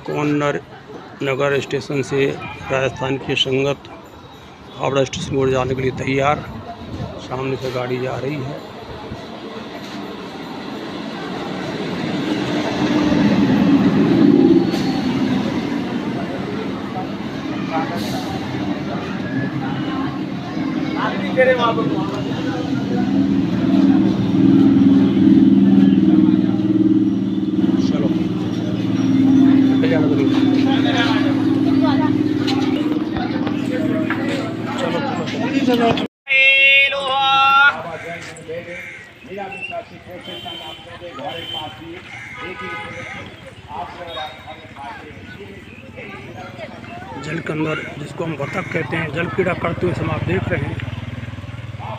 कोन्नर नगर station से राजस्थान की संगत हावड़ा स्टेशन की ओर जाने के लिए तैयार। सामने से गाड़ी जा रही है। चलो जल के अंदर जिसको हम बतख कहते हैं, जल क्रीड़ा करते हुए हम आप देख रहे हैं।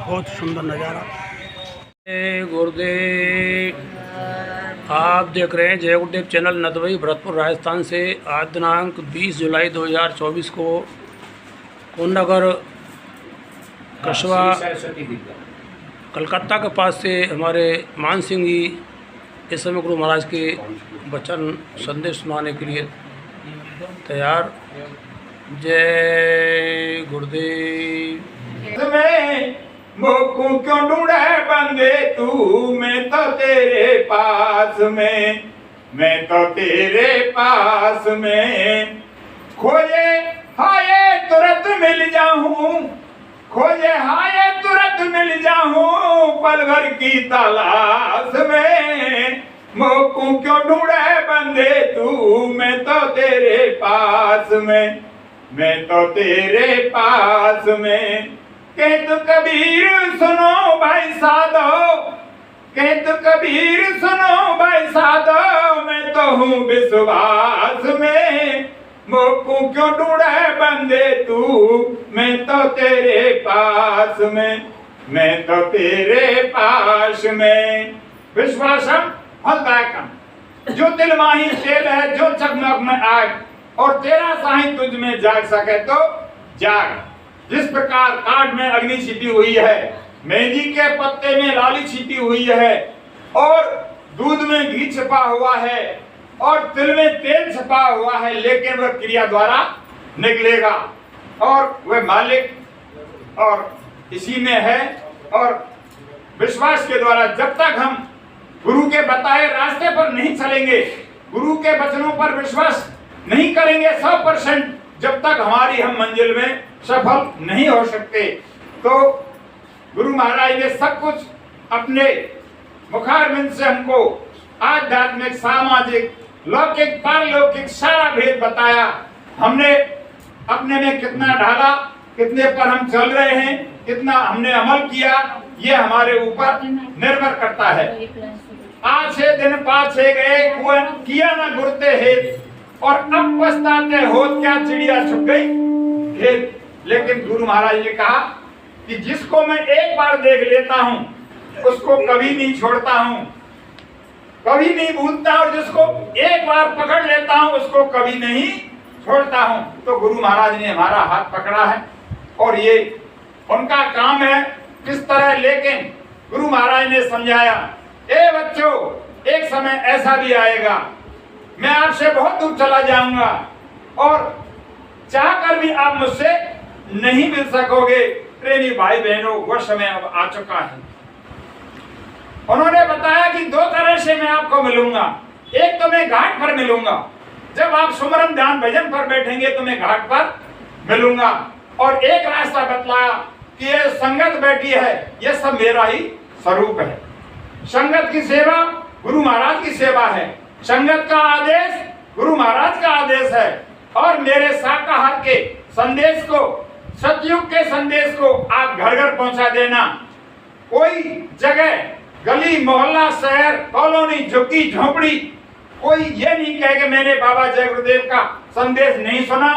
बहुत सुंदर नज़ारा। गुरुदेव, आप देख रहे हैं जय गुरुदेव चैनल नदवई भरतपुर राजस्थान से। आज दिनांक 20 जुलाई 2024 को कोन्नगर कस्बा कलकत्ता के पास से हमारे मान सिंह जी इस समय गुरु महाराज के वचन संदेश सुनाने के लिए तैयार। जय गुरुदेव। मोकू क्यों ढूंढे बंदे तू, मैं तो तेरे पास में, मैं तो तेरे पास में। खोजे हाय तुरंत मिल जाऊं, खोजे हाय तुरंत मिल जाऊं, पल भर की तलाश में। मोकू क्यों ढूंढे बंदे तू, मैं तो तेरे पास में, मैं तो तेरे पास में। कहत कबीर सुनो भाई साधो, कहत कबीर सुनो भाई साधो, मैं तो हूँ विश्वास में। मोकू क्यों ढूंढे बंदे तू, मैं तो तेरे पास में, मैं तो तेरे पास में। विश्वासम फलदायकम, जो तिल माही तेल है, जो चकमक में आग, और तेरा साही तुझ में जाग सके तो जाग। जिस प्रकार काठ में अग्नि छिपी हुई है, मेहंदी के पत्ते में लाली छिपी हुई है, और दूध में घी छिपा हुआ है, और तिल में तेल छिपा हुआ है, लेकिन वह क्रिया द्वारा निकलेगा और वह मालिक और इसी में है। और विश्वास के द्वारा जब तक हम गुरु के बताए रास्ते पर नहीं चलेंगे, गुरु के वचनों पर विश्वास नहीं करेंगे 100%, जब तक हमारी हम मंजिल में सफल नहीं हो सकते। तो गुरु महाराज ने सब कुछ अपने मुखारबिंद से हमको आध्यात्मिक, सामाजिक, लौकिक, पारलौकिक सारा भेद बताया। हमने अपने में कितना ढाला, कितने पर हम चल रहे हैं, कितना हमने अमल किया, ये हमारे ऊपर निर्भर करता है। आज 6 दिन पाछे गए, किया ना गुरते हेत, और अब पछताते हो क्या चिड़िया छुप गई खेत। लेकिन गुरु महाराज ने कहा कि जिसको मैं एक बार देख लेता हूं उसको कभी नहीं छोड़ता हूं, कभी नहीं भूलता, और जिसको एक बार पकड़ लेता हूं उसको कभी नहीं छोड़ता हूं। तो गुरु महाराज ने हमारा हाथ पकड़ा है और ये उनका काम है किस तरह। लेकिन गुरु महाराज ने समझाया, ए बच्चों, एक समय ऐसा भी आएगा, मैं आपसे बहुत दूर चला जाऊंगा और चाहकर भी आप मुझसे नहीं मिल सकोगे। प्रेमी भाई बहनों, वह समय अब आ चुका है। उन्होंने बताया कि 2 तरह से मैं आपको मिलूंगा। एक तो मैं घाट पर मिलूंगा, जब आप सुमरन ध्यान भजन पर बैठेंगे तो मैं घाट पर मिलूंगा। और एक रास्ता बतलाया कि ये संगत बैठी है, ये सब मेरा ही स्वरूप है। संगत की सेवा गुरु महाराज की सेवा है, संगत का आदेश गुरु महाराज का आदेश है। और मेरे शाकाहार के संदेश को, सतयुग के संदेश को आप घर घर पहुंचा देना। कोई जगह, गली मोहल्ला, शहर, कॉलोनी, झुग्गी झोपड़ी, कोई ये नहीं कहे कि मैंने बाबा जय गुरुदेव का संदेश नहीं सुना,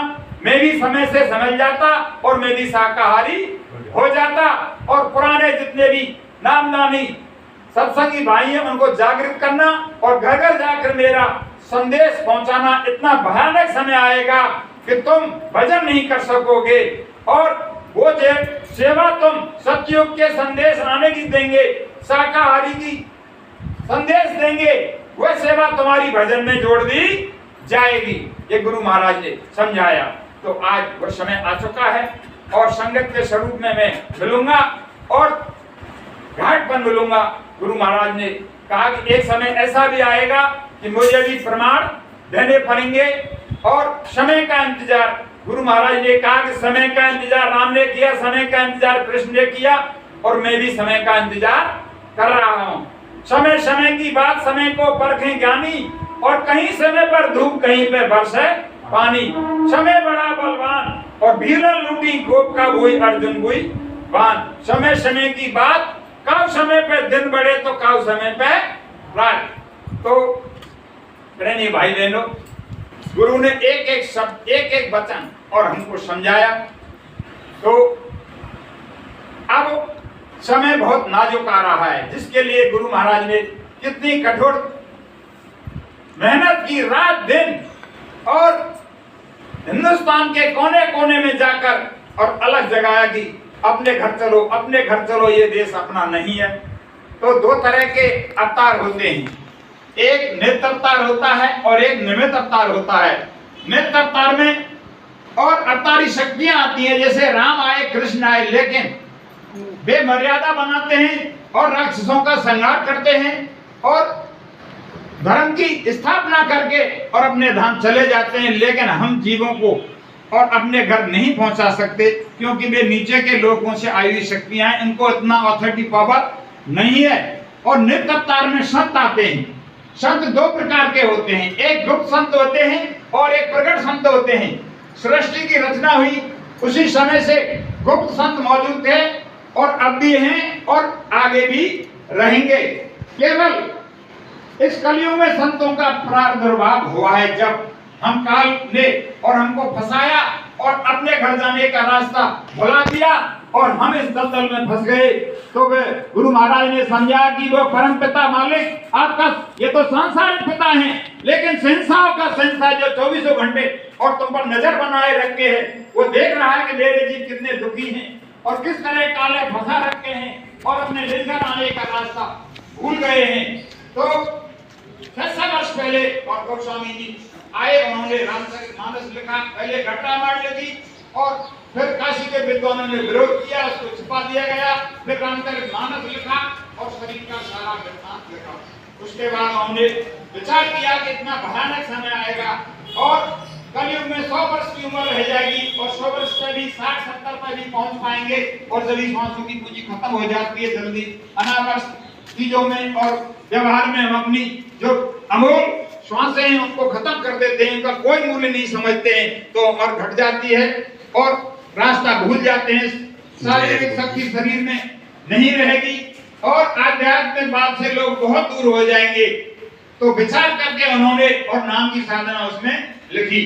मैं भी समय से समझ जाता और मैं भी शाकाहारी हो जाता। और पुराने जितने भी नामदानी सत्संगी भाई हैं उनको जागृत करना और घर घर जाकर मेरा संदेश पहुंचाना। इतना भयानक समय आएगा कि तुम भजन नहीं कर सकोगे, और वो सेवा तुम सतयुग के संदेश आने की देंगे, शाकाहारी की संदेश देंगे, वह सेवा तुम्हारी भजन में जोड़ दी जाएगी, ये गुरु महाराज ने समझाया। तो आज वो समय आ चुका है और संगत के स्वरूप में मैं मिलूंगा और घाट पर मिलूंगा। गुरु महाराज ने कहा कि एक समय ऐसा भी आएगा कि मुझे भी प्रमाण देने पड़ेंगे और समय का इंतजार। गुरु महाराज ने कहा कि समय का इंतजार राम ने किया, समय का इंतजार कृष्ण ने किया और मैं भी समय का इंतजार कर रहा हूँ। समय समय की बात, समय को परखें ज्ञानी, और कहीं समय पर धूप कहीं पे बरसे पानी। समय बड़ा बलवान और भीरल लूटी गोप का हुई अर्जुन हुई बान। समय समय की बात, कब समय पे दिन बढ़े तो कब समय पे रात। तो प्रेमी भाई बहनों, गुरु ने एक एक शब्द, एक एक वचन और हमको समझाया। तो अब समय बहुत नाजुक आ रहा है, जिसके लिए गुरु महाराज ने कितनी कठोर मेहनत की, रात दिन, और हिंदुस्तान के कोने कोने में जाकर और अलग जगाया कि अपने घर चलो, अपने घर चलो, ये देश अपना नहीं है। तो दो तरह के अवतार होते हैं, एक नित्य अवतार होता है और एक निमित्त अवतार होता है। नित्य अवतार में और अवतारी शक्तियां आती हैं, जैसे राम आए, कृष्ण आए, लेकिन वे मर्यादा बनाते हैं और राक्षसों का संहार करते हैं और धर्म की स्थापना करके और अपने धाम चले जाते हैं। लेकिन हम जीवों को और अपने घर नहीं पहुंचा सकते, क्योंकि वे नीचे के लोगों से आई हुई शक्तियां हैं, इनको इतना अथॉरिटी पावर नहीं है। और नित्य अवतार में संत आते हैं। संत दो प्रकार के होते हैं, एक गुप्त संत होते हैं और एक प्रकट संत होते हैं। सृष्टि की रचना हुई उसी समय से गुप्त संत मौजूद थे और अब भी हैं और आगे भी रहेंगे। केवल इस कलयुग में संतों का प्रादुर्भाव हुआ है, जब हम काल ने और हमको फंसाया और अपने घर जाने का रास्ता भुला दिया और हम इस दलदल में फंस गए। तो वे गुरु महाराज ने समझा कि वो परम पिता मालिक आपका, ये तो सांसारिक पिता हैं, लेकिन संसार का संसार जो 24 घंटे और तुम पर नजर बनाए रखे है, वो देख रहा है कि मेरे जीव कितने दुखी हैं और किस तरह काले फंसा रखे हैं और अपने लेकर आने का रास्ता भूल गए हैं। तो 600 वर्ष पहले और गोस्वामी जी आए, उन्होंने रामचरितमानस लिखा, पहले घटरामायण लिखी और फिर काशी के विद्वानों ने विरोध किया, उसको छिपा दिया गया, फिर रामचरितमानस लिखा और शरीर का सारा वृत्तांत लिखा। उसके बाद उन्होंने विचार किया कि इतना भयानक समय आएगा और कलयुग में 100 वर्ष की उम्र रह जाएगी और 100 वर्ष पे भी 60-70 पे भी पहुंच पाएंगे और जब श्वासों की पूंजी खत्म हो जाती है जल्दी, अनावश्यक चीजों में और व्यवहार में हम अपनी जो अमूल श्वासें हैं उनको खत्म कर देते हैं, उनका कोई मूल्य नहीं समझते हैं, तो उम्र घट जाती है और रास्ता भूल जाते हैं, शारीरिक शक्ति शरीर में नहीं रहेगी और आध्यात्मिक बात से लोग बहुत दूर हो जाएंगे। तो विचार करके उन्होंने और नाम की साधना उसमें लिखी।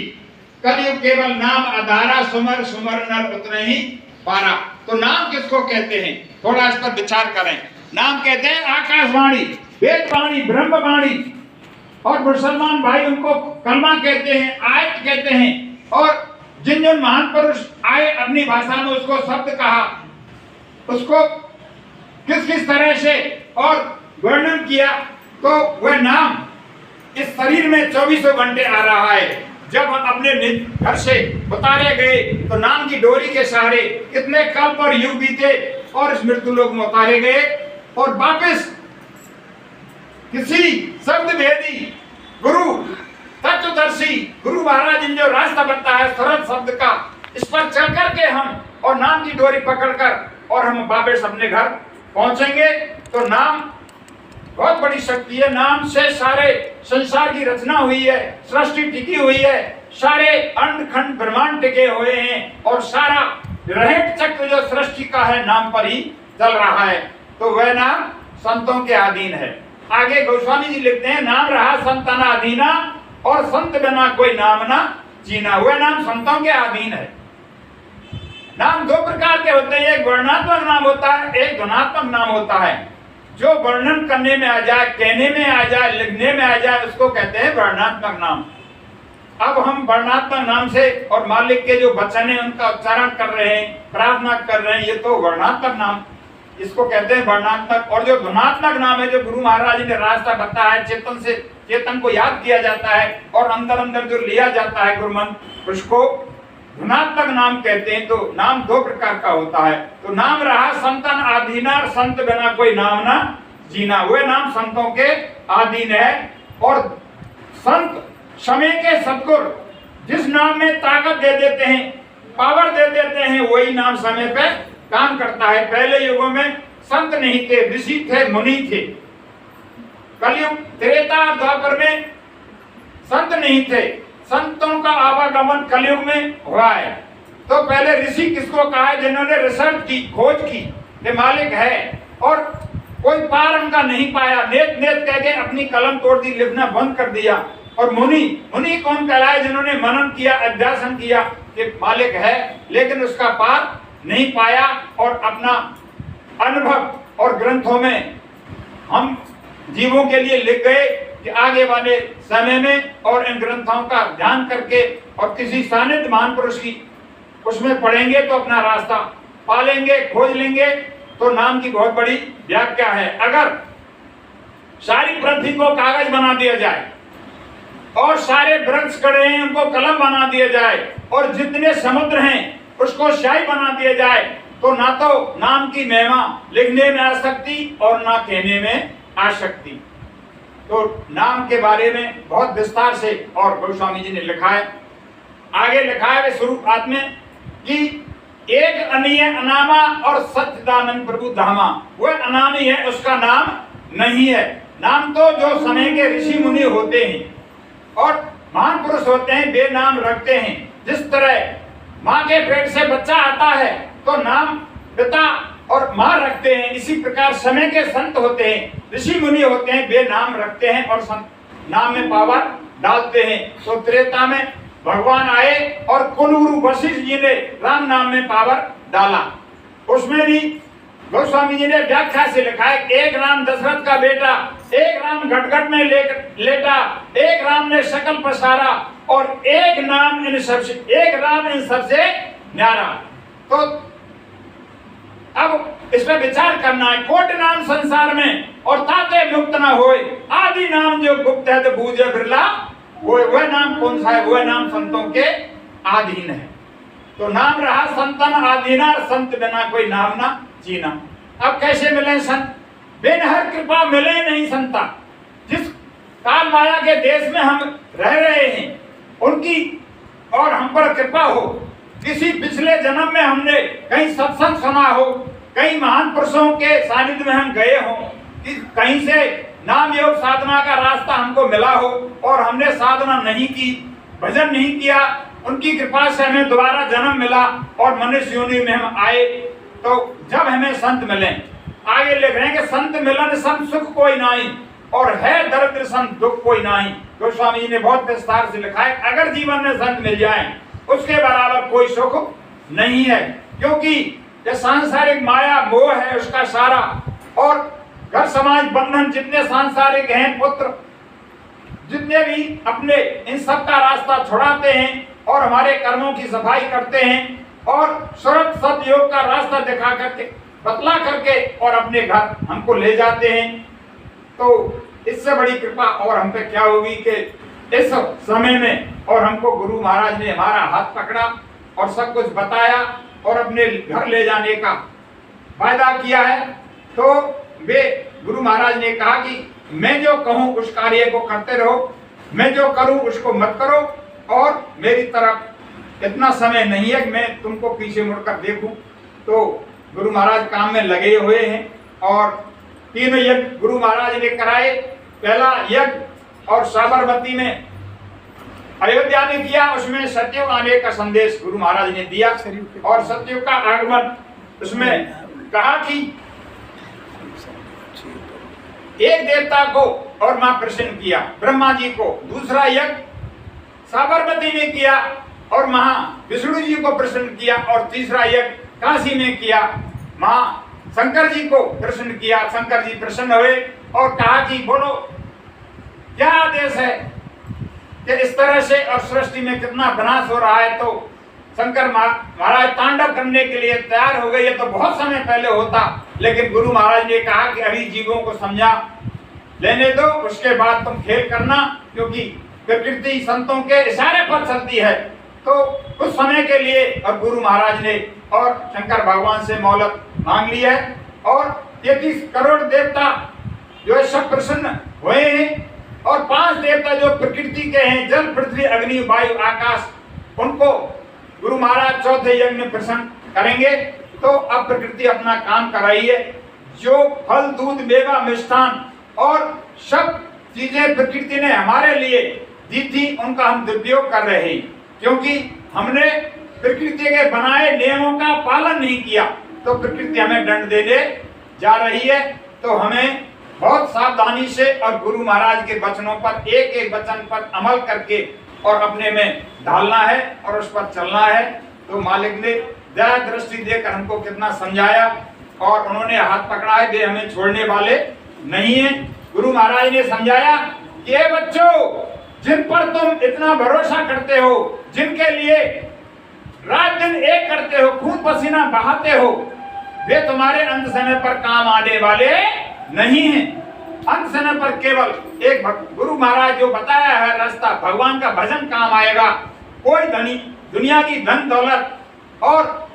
कलयुग केवल नाम आधारा, सुमर सुमर नर उतने ही पारा। तो नाम किसको कहते हैं, थोड़ा इस पर विचार करें। नाम कहते हैं आकाशवाणी, वेदवाणी, ब्रह्मवाणी, और मुसलमान भाई उनको कलमा कहते हैं, आयत कहते हैं। और जिन जिन महान पुरुष आए अपनी भाषा में उसको शब्द कहा, उसको किस किस तरह से और वर्णन किया, तो वह नाम इस शरीर में 24 घंटे आ रहा है। जब हम अपने घर से उतारे गए तो नाम की डोरी के सहारे कितने कल्प और युग बीते और इस मृत्यु लोक में उतारे गए और वापस किसी शब्द भेदी गुरु तत्वदर्शी गुरु महाराज ने जो रास्ता बताया है सरल शब्द का, इस पर चल करके हम और नाम की डोरी पकड़कर और हम वापस अपने घर पहुंचेंगे। तो नाम बहुत बड़ी शक्ति है। नाम से सारे संसार की रचना हुई है, सृष्टि टिकी हुई है, सारे अंड खंड ब्रह्मांड टिके हुए हैं और सारा रहट चक्र जो सृष्टि का है नाम पर ही चल रहा है। तो वह नाम संतों के अधीन है। आगे गोस्वामी जी लिखते हैं, नाम रहा संतना अधीना और संत बिना कोई नाम ना जीना। वह नाम संतों के अधीन है। नाम दो प्रकार के होते हैं, एक वर्णात्मक नाम होता है, एक ध्वनात्मक नाम होता है। जो वर्णन करने में आ जाए, कहने में आ जाए, लिखने में आ जाए, उसको कहते हैं वर्णात्मक नाम। अब हम वर्णात्मक नाम से और मालिक के जो वचन है उनका उच्चारण कर रहे हैं, प्रार्थना कर रहे हैं, ये तो वर्णात्मक नाम, इसको कहते हैं वर्णात्मक। और जो ध्वनात्मक नाम है, जो गुरु महाराज ने रास्ता बताया है, चेतन से चेतन को याद किया जाता है और अंदर अंदर जो लिया जाता है गुरुमंत्र, उसको धुनात्मक नाम कहते हैं। तो नाम दो प्रकार का होता है। तो नाम रहा संतन आधीनार, संत बिना कोई नाम ना जीना। वह नाम संतों के आधीन है। और संत समय के सद्गुरु जिस नाम में ताकत दे देते हैं, पावर दे देते हैं, वही नाम समय पे काम करता है। पहले युगों में संत नहीं थे, ऋषि थे, मुनि थे। कलयुग त्रेता और द्वापर में संत नहीं थे। संतों का आवागमन कलयुग में हुआ है। तो पहले ऋषि किसको कहा है? जिन्होंने रिसर्च की, खोज की कि मालिक है और कोई पार उनका नहीं पाया, नेत नेत कह के अपनी कलम तोड़ दी, लिखना बंद कर दिया। और मुनि, मुनि कौन कहलाए? जिन्होंने मनन किया, अध्यासन किया कि मालिक है, लेकिन उसका पार नहीं पाया और अपना अनुभव और ग्रंथों में हम जीवों के लिए लिख गए कि आगे वाले समय में और इन ग्रंथों का ध्यान करके और किसी सानिध्य महान पुरुष की उसमें पढ़ेंगे तो अपना रास्ता पा लेंगे, खोज लेंगे। तो नाम की बहुत बड़ी व्याख्या है। अगर सारी पृथ्वी को कागज बना दिया जाए और सारे वृक्ष खड़े हैं उनको कलम बना दिया जाए और जितने समुद्र हैं उसको स्याही बना दिया जाए, तो ना तो नाम की महिमा लिखने में आ सकती और ना कहने में आ सकती। तो नाम के बारे में बहुत विस्तार से और गोस्वामी जी ने लिखा है। आगे लिखा है शुरुआत में कि एक अनीय अनामा और सच्चिदानंद प्रभु धामा। वह अनामी है, उसका नाम नहीं है। नाम तो जो समय के ऋषि मुनि होते हैं और महान पुरुष होते हैं वे नाम रखते हैं। जिस तरह माँ के पेट से बच्चा आता है तो नाम पिता और माँ रखते हैं, इसी प्रकार समय के संत होते हैं, ऋषि मुनि होते हैं, वे नाम रखते हैं और नाम में पावर डालते हैं। तो त्रेता में भगवान आए और कुलगुरु वशिष्ठ जी ने राम नाम में पावर डाला। उसमें भी गोस्वामी जी ने व्याख्या से लिखा है, एक राम दशरथ का बेटा, एक राम घटघट में लेटा, एक राम ने शकल पसारा और एक राम इन सबसे न्यारा। तो अब इसमें विचार करना है। कोट नाम संसार में और ताते मुक्त न होए, आदि नाम जो गुप्त है तो बूझे बिरला। वह नाम कौन सा है? वह नाम संतों के आधीन है। तो नाम रहा संतन आधीना, संत बिना कोई नाम ना जीना। अब कैसे मिले संत? बिन हर कृपा मिले नहीं संता। जिस काल माया के देश में हम रह रहे हैं उनकी और हम पर कृपा हो। किसी पिछले जन्म में हमने कहीं सत्संग सुना हो, कहीं महान पुरुषों के सानिध्य में हम गए हो, कि कहीं से नाम योग साधना का रास्ता हमको मिला हो और हमने साधना नहीं की, भजन नहीं किया, उनकी कृपा से हमें दोबारा जन्म मिला और मनुष्य योनि में हम आए। तो जब हमें संत मिले, आगे लिख रहे हैं कि संत मिलन सम सुख कोई नहीं और है दरिद्र सम दुख कोई नहीं। गोस्वामी जी ने बहुत विस्तार से लिखा है, अगर जीवन में संत मिल जाए उसके बराबर कोई सुख नहीं है। क्योंकि ये सांसारिक माया मोह है उसका सारा, और घर समाज बंधन जितने सांसारिक हैं, पुत्र जितने भी अपने इन सब का रास्ता छुड़ाते हैं और हमारे कर्मों की सफाई करते हैं और सुरत सतयोग का रास्ता दिखा करके बतला करके और अपने घर हमको ले जाते हैं। तो इससे बड़ी कृपा और हम पे क्या होगी कि इस समय में और हमको गुरु महाराज ने हमारा हाथ पकड़ा और सब कुछ बताया और अपने घर ले जाने का वायदा किया है। तो वे गुरु महाराज ने कहा कि मैं जो कहूँ उस कार्य को करते रहो, मैं जो करूँ उसको मत करो, और मेरी तरफ इतना समय नहीं है कि मैं तुमको पीछे मुड़कर देखूं। तो गुरु महाराज काम में लगे हुए हैं और 3 यज्ञ गुरु महाराज ने कराए। पहला यज्ञ और साबरमती में अयोध्या में किया, उसमें सतयुग आने का संदेश गुरु महाराज ने दिया और सतयुग का आगमन उसमें कहा कि एक देवता को और मां प्रसन्न किया, ब्रह्मा जी को। दूसरा यज्ञ साबरमती में किया और महा विष्णु जी को प्रसन्न किया, और तीसरा यज्ञ काशी में किया, महा शंकर जी को प्रसन्न किया। शंकर जी प्रसन्न हुए और कहा कि बोलो क्या आदेश है कि इस तरह से और सृष्टि में कितना विनाश हो रहा है। तो शंकर महाराज तांडव करने के लिए तैयार हो गए। ये तो बहुत समय पहले होता, लेकिन गुरु महाराज ने कहा कि अभी जीवों को समझा लेने दो, उसके बाद तुम खेल करना, क्योंकि प्रकृति संतों के इशारे पर चलती है। तो कुछ समय के लिए अब गुरु महाराज ने और शंकर भगवान से मोहलत मांग ली है, और 33 करोड़ देवता जो है सब प्रसन्न हुए हैं, और 5 देवता जो प्रकृति के हैं, जल, पृथ्वी, अग्नि, वायु, आकाश, उनको गुरु महाराज चौथे यज्ञ में प्रसन्न करेंगे। तो अब प्रकृति अपना काम कर रही है। जो फल, दूध, मेवा, मिष्ठान और सब चीजें प्रकृति ने हमारे लिए दी थी, उनका हम दुरुपयोग कर रहे हैं, क्योंकि हमने प्रकृति के बनाए नियमों का पालन नहीं किया। तो प्रकृति हमें दंड देने जा रही है। तो हमें बहुत सावधानी से और गुरु महाराज के वचनों पर, एक एक वचन पर अमल करके और अपने में ढालना है और उस पर चलना है। तो मालिक ने दया दृष्टि देकर हमको कितना समझाया, और उन्होंने हाथ पकड़ा है, वे हमें छोड़ने वाले नहीं है। गुरु महाराज ने समझाया कि ये बच्चों, जिन पर तुम इतना भरोसा करते हो, जिनके लिए रात दिन एक करते हो, खून पसीना बहाते हो, वे तुम्हारे अंत समय पर काम आने वाले नहीं हैं। अंत समय पर केवल एक गुरु महाराज जो बताया है रास्ता, भगवान का भजन काम आएगा। कोई धनी दुनिया की धन दौलत और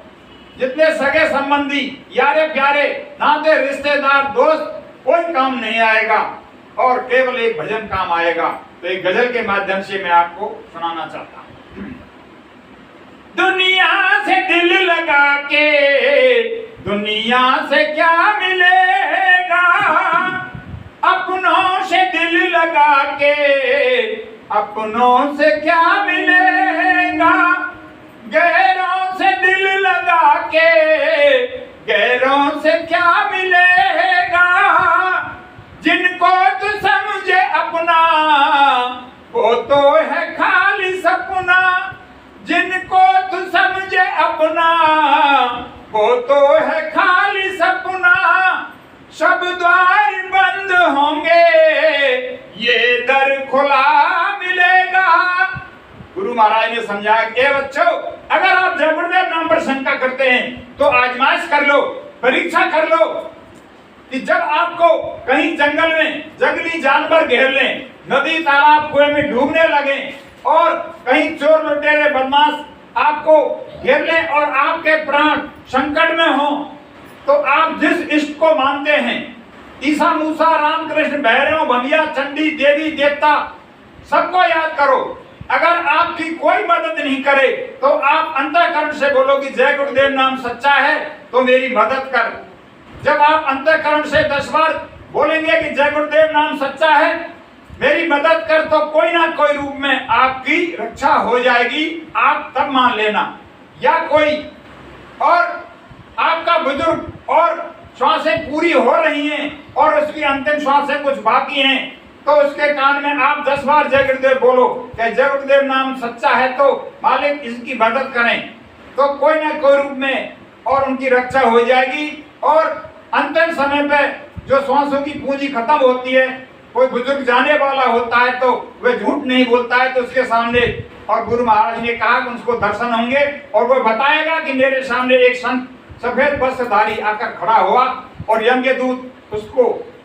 जितने सगे संबंधी, यारे प्यारे, नाते रिश्तेदार, दोस्त, कोई काम नहीं आएगा, और केवल एक भजन काम आएगा। तो एक गजल के माध्यम से मैं आपको सुनाना चाहता हूं। दुनिया से दिल लगा के दुनिया से क्या मिलेगा, अपनों से दिल लगा के अपनों से क्या मिलेगा, गैरों से दिल लगा के गैरों से क्या मिलेगा, जिनको तू समझे अपना वो तो है खाली सपना, जिनको तू समझे अपना वो तो है खाली सपना, सब द्वार बंद होंगे ये दर खुला मिलेगा। गुरु महाराज ने समझाया कि बच्चों, अगर आप जय गुरुदेव नाम पर शंका करते हैं तो आजमाइश कर लो, परीक्षा कर लो कि जब आपको कहीं जंगल में जंगली जानवर घेर लें, नदी तालाब कुएं में डूबने लगे, और कहीं चोर लुटेरे बदमाश आपको घेर लें और आपके प्राण संकट में हो, तो आप जिस इष्ट को मानते हैं, ईसा, मूसा, रामकृष्ण, भैरव, भमिया, चंडी, देवी, देवता, सबको याद करो। अगर आपकी कोई मदद नहीं करे तो आप अंतःकरण से बोलो कि जय गुरुदेव नाम सच्चा है तो मेरी मदद कर। जब आप अंतःकरण से 10 बार बोलेंगे कि जय गुरुदेव नाम सच्चा है, मेरी मदद कर, तो कोई ना कोई रूप में आपकी रक्षा हो जाएगी। आप तब मान लेना। या कोई और आपका बुजुर्ग और श्वासें पूरी हो रही हैं और उसकी अंतिम श्वासें कुछ बाकी हैं, तो उसके कान में आप 10 बार जय गुरुदेव बोलो कि जय गुरुदेव नाम सच्चा है, तो मालिक इसकी मदद करें, तो कोई ना कोई रूप में और उनकी रक्षा हो जाएगी। और अंतिम समय पे जो श्वासों की पूंजी खत्म होती है, कोई बुजुर्ग जाने वाला होता है तो वह झूठ नहीं बोलता है, तो उसके सामने, और गुरु महाराज ने कहा कि उसको दर्शन होंगे और वो बताएगा कि मेरे सामने एक संत सफेद वस्त्रधारी आकर खड़ा हुआ, और यम दूत उसको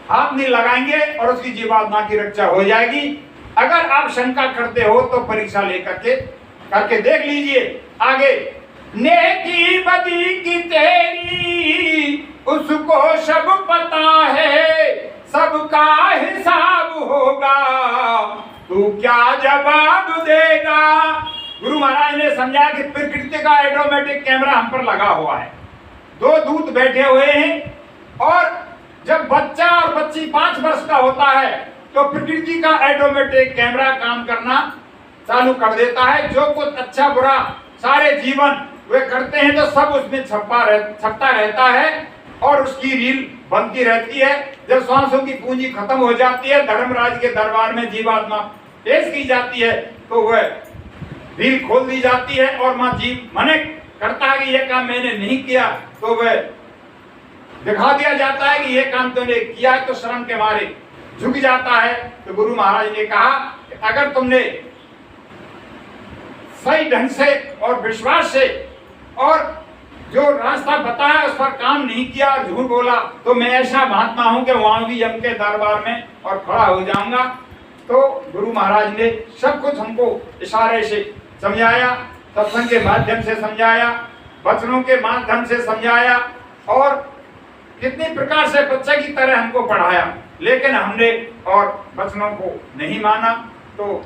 हाथ नहीं लगाएंगे और उसकी जीवात्मा की रक्षा हो जाएगी। अगर आप शंका करते हो तो परीक्षा लेकर के करके देख लीजिए। आगे, नेकी बदी की तेरी उसको सब पता है, सबका हिसाब होगा, तू क्या जवाब देगा। गुरु महाराज ने समझाया कि प्रकृति का ऑटोमेटिक कैमरा हम पर लगा हुआ है, 2 दूत बैठे हुए हैं, और जब बच्चा और बच्ची 5 वर्ष का होता है तो प्रकृति का ऑटोमेटिक कैमरा काम करना चालू कर देता है। जो कुछ अच्छा बुरा सारे जीवन वे करते हैं तो सब उसमें छपता रहता है और उसकी रील बनती रहती है। जब श्वासों की पूंजी खत्म हो जाती है, धर्मराज के दरबार में जीवात्मा पेश की जाती है, तो वह रील खोल दी जाती है और मां जीव मने करता है कि यह काम मैंने नहीं किया, तो वह दिखा दिया जाता है कि यह काम तूने किया है, तो शर्म के मारे झुक जाता है। तो गुरु महाराज ने कहा कि अगर तुमने सही ढंग से और विश्वास से और जो रास्ता बताया उस पर काम नहीं किया और झूठ बोला, तो मैं ऐसा महात्मा हूं कि वहां भी यम के दरबार में और खड़ा हो जाऊंगा। तो गुरु महाराज ने सब कुछ हमको इशारे से समझाया, सत्संग के माध्यम से समझाया, वचनों के माध्यम से समझाया और कितनी प्रकार से बच्चे की तरह हमको पढ़ाया। लेकिन हमने और वचनों को नहीं माना। तो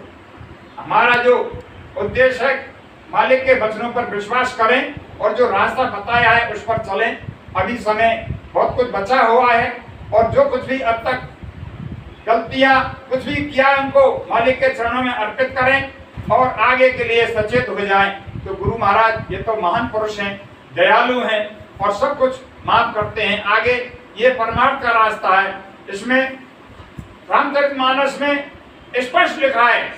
हमारा जो उद्देश्य है, मालिक के वचनों पर विश्वास करें और जो रास्ता बताया है उस पर चलें। अभी समय बहुत कुछ बचा हुआ है और जो कुछ भी अब तक गलतियां कुछ भी किया उनको मालिक के चरणों में अर्पित करें और आगे के लिए सचेत हो जाएं। तो गुरु महाराज ये तो महान पुरुष हैं, दयालु हैं और सब कुछ माफ करते हैं। आगे ये परमार्थ का रास्ता है, इसमें रामचरितमानस में स्पष्ट लिखा है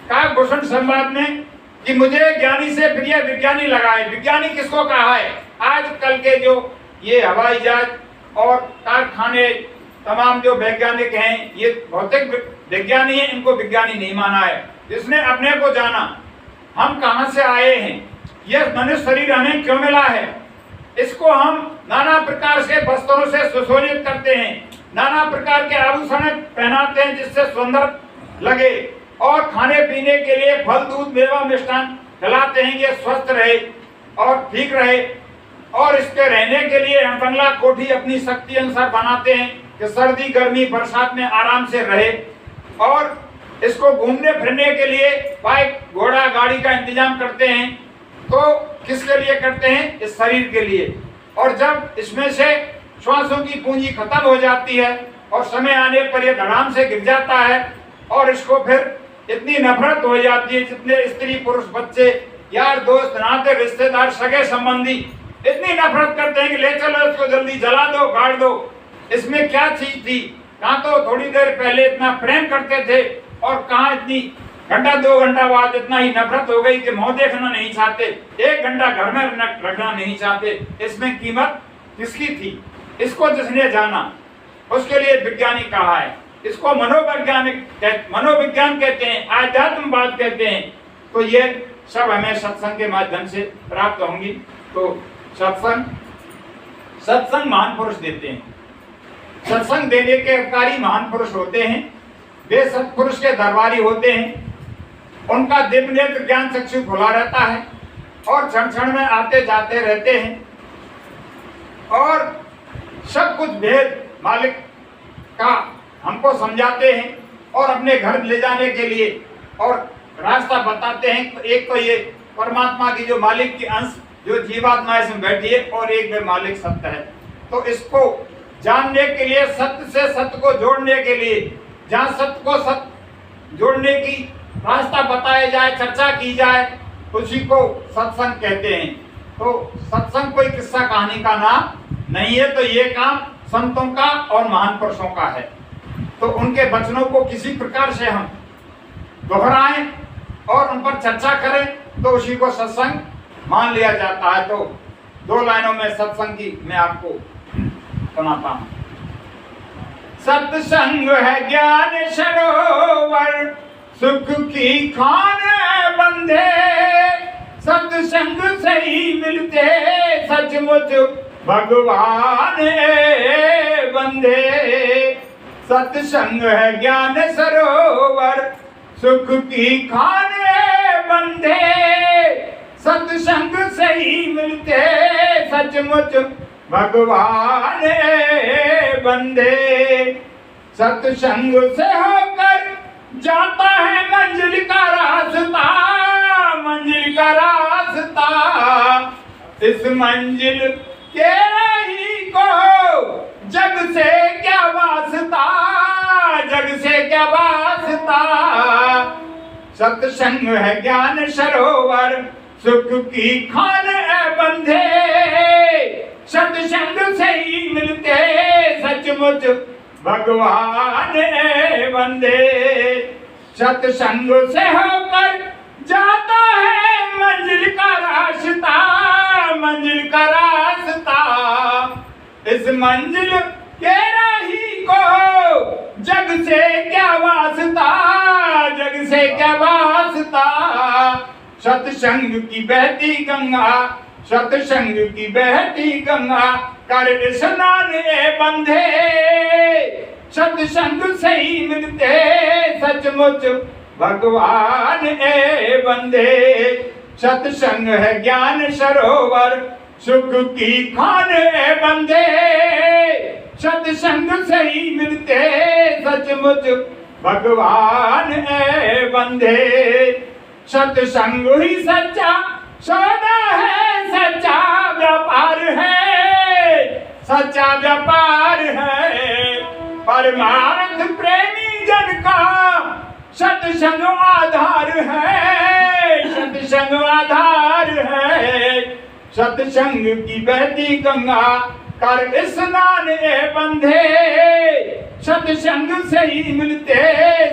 काकभूषण संवाद में कि मुझे ज्ञानी से प्रिय विज्ञानी लगाए। विज्ञानी किसको कहा है? आजकल के जो ये हवाई जहाज और कारखाने तमाम जो वैज्ञानिक हैं, ये भौतिक विज्ञानी हैं, इनको विज्ञानी नहीं माना है। जिसने अपने को जाना, हम कहां से आए हैं, यह मनुष्य शरीर हमें क्यों मिला है, इसको हम नाना प्रकार से वस्त्रों से सुशोभित करते हैं, नाना प्रकार के आभूषण पहनाते हैं जिससे सुंदर लगे और खाने पीने के लिए फल दूध मेवा मिष्ठान खिलाते हैं, ये स्वस्थ रहे और ठीक रहे। और इसके रहने के लिए हम बंगला कोठी अपनी शक्ति अनुसार बनाते हैं कि सर्दी गर्मी बरसात में आराम से रहे। और इसको घूमने फिरने के लिए बाइक घोड़ा गाड़ी का इंतजाम करते हैं। तो किसके लिए करते हैं? इस शरीर के लिए। और जब इसमें से श्वासों की पूंजी खत्म हो जाती है और समय आने पर यह धड़ाम से गिर जाता है और इसको फिर इतनी नफरत हो जाती है, जितने स्त्री पुरुष बच्चे यार दोस्त नाते रिश्तेदार सगे संबंधी इतनी नफरत करते हैं कि ले चलो इसको जल्दी जला दो गाड़ दो। इसमें क्या चीज थी? कहाँ तो थोड़ी देर पहले इतना प्रेम करते थे और कहाँ इतनी घंटा 2 घंटा बाद इतना ही नफरत हो गई कि मुंह देखना नहीं चाहते, 1 घंटा घर में रखना नहीं चाहते। इसमें कीमत किसकी थी? इसको जिसने जाना उसके लिए विज्ञानी कहा है। इसको मनोविज्ञान कहते हैं, आध्यात्मवाद कहते हैं। तो ये सब हमें सत्संग के माध्यम से प्राप्त होंगी। तो सत्संग महान पुरुष देते हैं। सत्संग देने के अधिकारी महान पुरुष होते हैं, वे सत्पुरुष के दरबारी होते हैं। उनका दिव्य नेत्र ज्ञान चक्षु खुला रहता है और क्षण क्षण में आते जाते रहते हैं और सब कुछ भेद मालिक का हमको समझाते हैं और अपने घर ले जाने के लिए और रास्ता बताते हैं। एक तो ये परमात्मा की जो मालिक की अंश जो जीवात्मा इसमें बैठी है और एक में मालिक सत्य है। तो इसको जानने के लिए, सत्य से सत्य को जोड़ने के लिए, जहाँ सत्य को सत्य जोड़ने की रास्ता बताया जाए, चर्चा की जाए, उसी को सत्संग कहते हैं। तो सत्संग कोई किस्सा कहानी का नाम नहीं है। तो ये काम संतों का और महान पुरुषों का है। तो उनके वचनों को किसी प्रकार से हम दोहराएं और उन पर चर्चा करें तो उसी को सत्संग मान लिया जाता है। तो 2 लाइनों में सत्संग की मैं आपको सुनाता हूं। सत्संग है ज्ञान सरोवर, सुख की खान बंधे, सत्संग से ही मिलते सचमुच भगवान बंधे। सत्संग है ज्ञान सरोवर, सुख की खान बंधे, सत्संग से ही मिलते सचमुच भगवान बंदे। सत्संग से होकर जाता है मंजिल का रास्ता, मंजिल का रास्ता। इस मंजिल के राही को जग से क्या वास्ता, जग से क्या वास्ता। सत्संग है ज्ञान सरोवर, सुख की खान बंधे, सत्संग से ही मिलते सचमुच भगवान बंदे। सत्संग से होकर जाता है मंजिल का रास्ता, मंजिल का रास्ता। इस मंजिल के राही को जग से क्या वास्ता, जग से क्या वास्ता। सत्संग की बहती गंगा सत्संग की बहती गंगा कर स्नान ए बंधे, सत्संग से ही मिलते सचमुच भगवान ए बंधे। सत्संग है ज्ञान सरोवर सुख की खान ए बंधे, सत्संग से ही मिलते सचमुच भगवान ए बंधे। सत्संग ही सच्चा सौदा है, सच्चा व्यापार है, सच्चा व्यापार है। परमार्थ प्रेमी जन का सत्संग आधार है, सत्संग आधार है। सत्संग की बहती गंगा कर स्नान ए बंधे, सत्संग से ही मिलते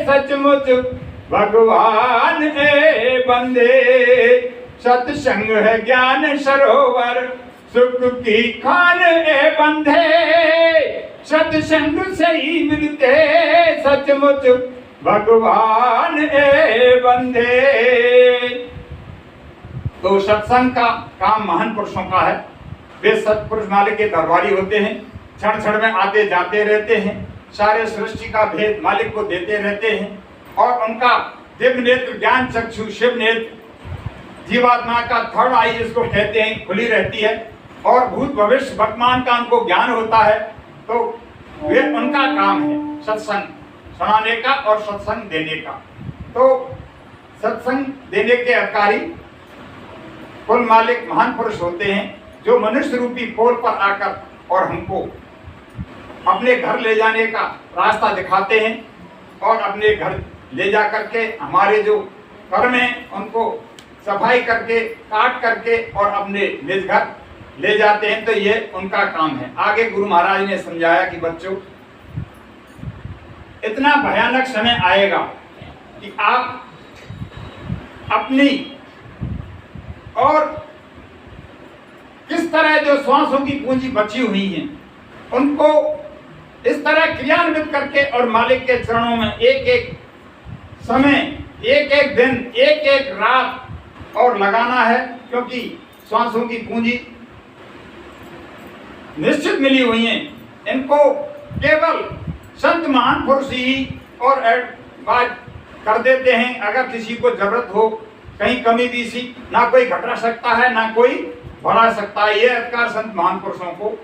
सचमुच भगवान ए बंधे। सत्संग है ज्ञान सरोवर सुख की खान ए बंधे, सत्संग से ही मिलते सचमुच भगवान ए बंधे। तो सत्संग का काम महान पुरुषों का है। वे सत्पुरुष मालिक के दरबारी होते हैं, क्षण क्षण में आते जाते रहते हैं, सारे सृष्टि का भेद मालिक को देते रहते हैं और उनका दिव्य नेत्र ज्ञान चक्षु शिव नेत्र जीवात्मा का थर्ड आई जिसको कहते हैं खुली रहती है और भूत भविष्य वर्तमान का उनको ज्ञान होता है। तो वे उनका काम है सत्संग सुनाने का और सत्संग देने का। तो सत्संग देने के अधिकारी कुल मालिक महान पुरुष होते हैं जो मनुष्य रूपी पोल पर आकर और हमको अपने घर ले जाने का रास्ता दिखाते हैं और अपने घर ले जा करके हमारे जो कर्म हैं उनको सफाई करके काट करके और अपने निज घर ले जाते हैं। तो ये उनका काम है। आगे गुरु महाराज ने समझाया कि बच्चों इतना भयानक समय आएगा कि आप अपनी और किस तरह जो श्वासों की पूंजी बची हुई है उनको इस तरह क्रियान्वित करके और मालिक के चरणों में एक एक समय एक एक दिन एक एक रात और लगाना है, क्योंकि श्वासों की पूंजी निश्चित मिली हुई है। इनको केवल संत महान पुरुष ही और बात कर देते हैं। अगर किसी को जरूरत हो कहीं कमी बीसी, ना कोई घटा सकता है ना कोई बढ़ा सकता है, ये अधिकार संत महान पुरुषों को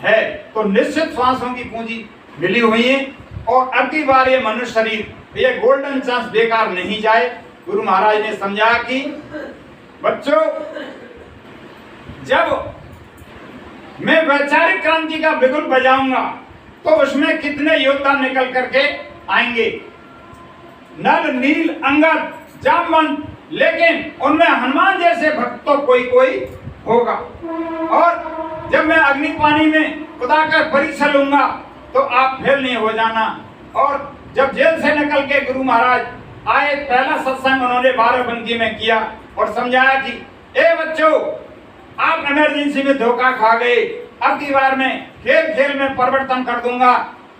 है। तो निश्चित श्वासों की पूंजी मिली हुई है और अब की बार ये मनुष्य शरीर ये गोल्डन चांस बेकार नहीं जाए। गुरु महाराज ने समझा कि बच्चों जब मैं वैचारिक क्रांति का बिगुल बजाऊंगा तो उसमें कितने योद्धा निकल करके आएंगे, नल नील अंगद जामवंत, लेकिन उनमें हनुमान जैसे भक्त तो कोई कोई होगा। और जब मैं अग्नि पानी में खुदा कर परीक्षा लूंगा तो आप फेल नहीं हो जाना। और जब जेल से निकल के गुरु महाराज आए, पहला सत्संग उन्होंने 12 में किया और समझाया कि ए बच्चों आप इमरजेंसी में धोखा खा गए, अब की बार मैं खेल खेल में परिवर्तन कर दूंगा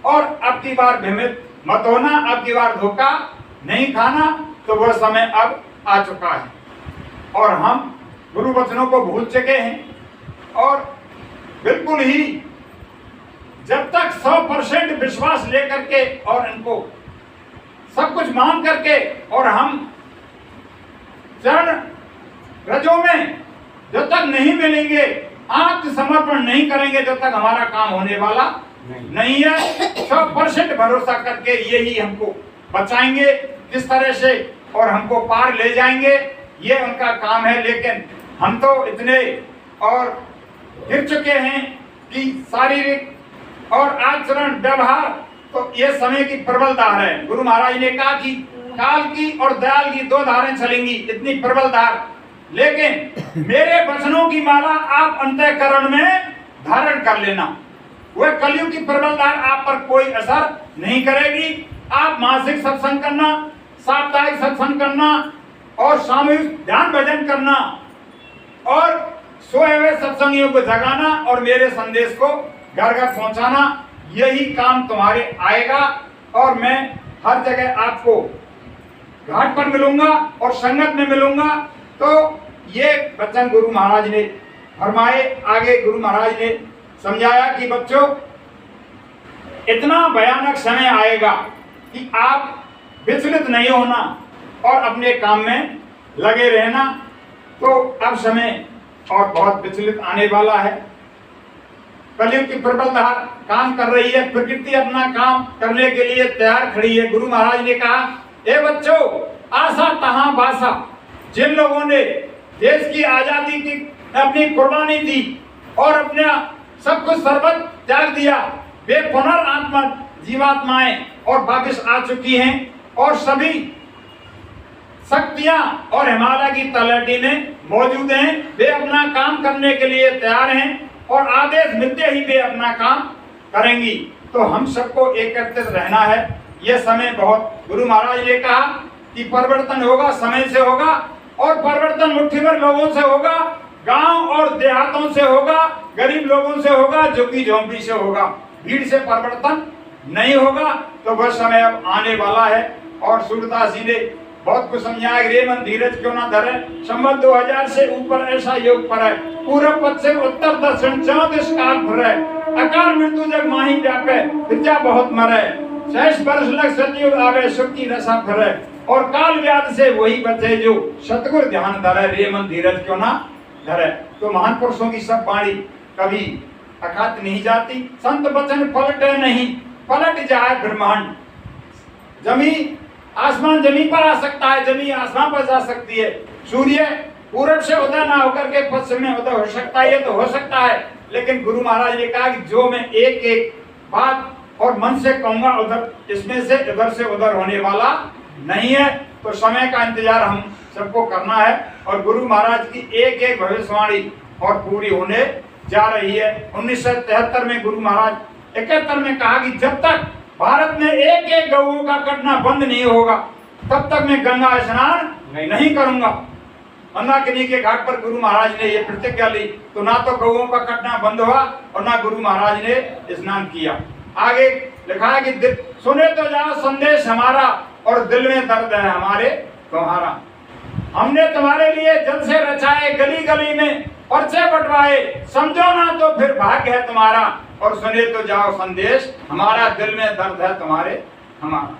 और अब की बार भ्रमित मत होना, अब की बार धोखा नहीं खाना। तो वह समय अब आ चुका है और हम गुरु वचनों को भूल चुके हैं और बिल्कुल ही जब तक 100% विश्वास लेकर के और इनको सब कुछ मान करके और हम चरण रजों में जब तक नहीं मिलेंगे, आत्मसमर्पण नहीं करेंगे, जब तक हमारा काम होने वाला नहीं है। 100% भरोसा करके यही हमको बचाएंगे किस तरह से और हमको पार ले जाएंगे, ये उनका काम है। लेकिन हम तो इतने और गिर चुके हैं कि शारीरिक और आचरण व्यवहार तो ये समय की प्रबल धार है। गुरु महाराज ने कहा कि काल की और दयाल की 2 धारें चलेंगी, इतनी प्रबल धार। लेकिन मेरे वचनों की माला आप अंतःकरण में धारण कर लेना, वह कलयुग की प्रबल धार आप पर कोई असर नहीं करेगी। आप मासिक सत्संग करना, साप्ताहिक सत्संग करना और सामूहिक ध्यान भजन करना और सोए हुए सत्संगियों को जगाना और मेरे संदेश को घर घर पहुंचाना, यही काम तुम्हारे आएगा। और मैं हर जगह आपको घाट पर मिलूंगा और संगत में मिलूंगा। तो ये वचन गुरु महाराज ने फरमाए। आगे गुरु महाराज ने समझाया कि बच्चों, इतना भयानक समय आएगा कि आप विचलित नहीं होना और अपने काम में लगे रहना। तो अब समय और बहुत विचलित आने वाला है। कलयुग की प्रबल धार काम कर रही है, प्रकृति अपना काम करने के लिए तैयार खड़ी है। गुरु महाराज ने कहा, ए बच्चों, आशा तहां बासा, जिन लोगों ने देश की आजादी की अपनी कुर्बानी दी और अपना सब कुछ सर्वस्व त्याग दिया, वे पुनर्आत्मा जीवात्माएं और वापिस आ चुकी हैं और सभी शक्तियां और हिमालय की तलहटी में मौजूद हैं। वे अपना काम करने के लिए तैयार हैं और आदेश मिलते ही वे अपना काम करेंगी। तो हम सबको एकत्रित रहना है। यह समय बहुत, गुरु महाराज ने कहा कि परिवर्तन होगा, समय से होगा और परिवर्तन मुट्ठी भर लोगों से होगा, गांव और देहातों से होगा, गरीब लोगों से होगा, झुग्गी झोंपड़ी से होगा। भीड़ से परिवर्तन नहीं होगा। तो वह समय अब आने वाला है। और सूरदास जी ने बहुत कुछ समझाया। रे मन धीरज क्यों ना धरे, संवत 2000 से ऊपर ऐसा योग पर है, पूर्व पश्चिम उत्तर दक्षिण 34 काल फिरे, अकाल मृत्यु जग माही व्यापे, विद्या बहुत मरे, 6 वर्ष लग सतयुग आवे, सुख की रसा फिरे, और काल व्याध से वही बचे जो सतगुर ध्यान धरे। रे मन धीरज क्यों ना धरे। तो महान पुरुषों की सब वाणी कभी अखात नहीं जाती। संत वचन पलटे नहीं, पलट जाए ब्रह्मांड। जमी आसमान जमीन पर आ सकता है, जमीन आसमान पर जा सकती है। सूर्य पूरब से उदय ना होकर के पश्चिम में उदय हो सकता है, ये तो हो सकता है। लेकिन गुरु महाराज ने कहा कि जो मैं एक एक बात और मन से कहूंगा, उधर इसमें से इधर से उधर होने वाला नहीं है। तो समय का इंतजार हम सबको करना है और गुरु महाराज की एक एक भविष्यवाणी और पूरी होने जा रही है। 1973 में गुरु महाराज 71 में कहा कि जब तक भारत में एक एक गऊ का कटना बंद नहीं होगा, तब तक मैं गंगा स्नान नहीं करूंगा। मंदाकिनी के घाट पर गुरु महाराज ने यह प्रतिज्ञा ली। तो ना तो गऊओं का कटना बंद हुआ और ना गुरु महाराज ने स्नान किया। आगे लिखा है कि सुने तो जाओ संदेश हमारा और दिल में दर्द है हमारे तुम्हारा। हमने तुम्हारे लिए जल से रचाए, गली गली में पर्चे बंटवाए, समझो ना तो फिर भाग्य है तुम्हारा, और सुने तो जाओ संदेश हमारा, दिल में दर्द है तुम्हारे हमारा।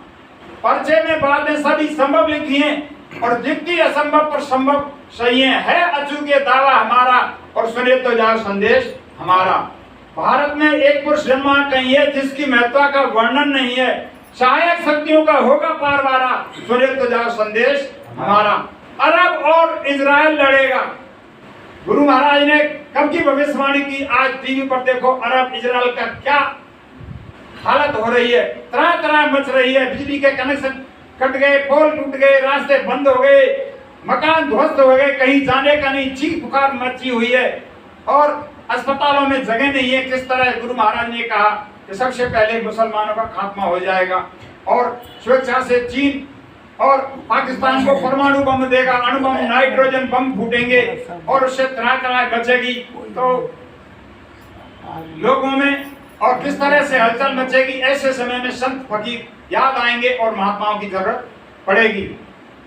पर्चे में बातें सभी संभव लिखी हैं और जितनी असंभव पर संभव सही है अचूके दावा हमारा, और सुने तो जाओ संदेश हमारा। भारत में एक पुरुष जन्मा कहीं है जिसकी महत्ता का वर्णन नहीं है, सहायक शक्तियों का होगा पारवारा, सुने तो जाओ संदेश हमारा। अरब और इजराइल लड़ेगा। गुरु महाराज ने कब की भविष्यवाणी की, आज टीवी पर देखो अरब इजराइल का क्या हालत हो रही है, तरह तरह मच रही है। बिजली के कनेक्शन कट गए, पोल टूट गए, रास्ते बंद हो गए, मकान ध्वस्त हो गए, कहीं जाने का नहीं, चीख पुकार मची हुई है और अस्पतालों में जगह नहीं है। किस तरह गुरु महाराज ने कहा कि सबसे पहले मुसलमानों का खात्मा हो जाएगा और स्वेच्छा से चीन और पाकिस्तान को परमाणु बम देगा, अणुबम, नाइट्रोजन बम फूटेंगे और उससे तरह तरह बचेगी। तो लोगों में और किस तरह से हलचल मचेगी। ऐसे समय में संत फकीर याद आएंगे और महात्माओं की जरूरत पड़ेगी।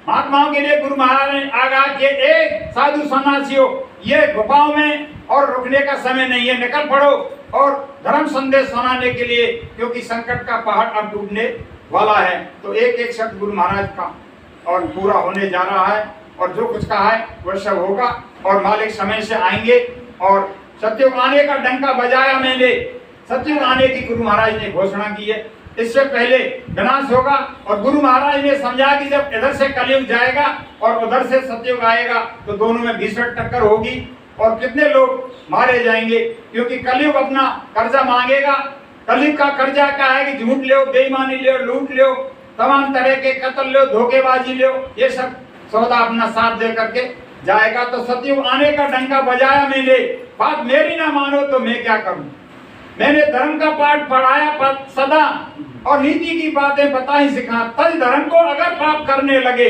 महात्माओं के लिए गुरु महाराज ने आगाह किए, एक साधु सन्यासियों, ये गुफाओं में और रुकने का समय नहीं है, निकल पड़ो और धर्म संदेश सुनाने के लिए, क्योंकि संकट का पहाड़ अब टूटने वाला है। तो एक एक शब्द गुरु महाराज का और पूरा होने जा रहा है और जो कुछ कहा है वह सब होगा और मालिक समय से आएंगे। और सत्युग आने का डंका बजाया मैंने, सत्युग आने की गुरु महाराज ने घोषणा की है। इससे पहले विनाश होगा और गुरु महाराज ने समझा कि जब इधर से कलयुग जाएगा और उधर से सत्युग आएगा तो दोनों में भीषण टक्कर होगी और कितने लोग मारे जाएंगे, क्योंकि कलयुग अपना कर्जा मांगेगा। कलयुग का कर्जा क्या है कि झूठ लो, बेईमानी लो, लूट लो, तमाम तरह के कत्ल लो, धोखेबाजी लो, ये सब सौदा अपना साथ दे करके जाएगा। तो सत्युग आने का डंका बजाया मैंने, बात मेरी ना मानो तो मैं क्या करूं। मैंने धर्म का पाठ पढ़ाया सदा और नीति की बातें बताई सिखा, तज धर्म को अगर पाप करने लगे,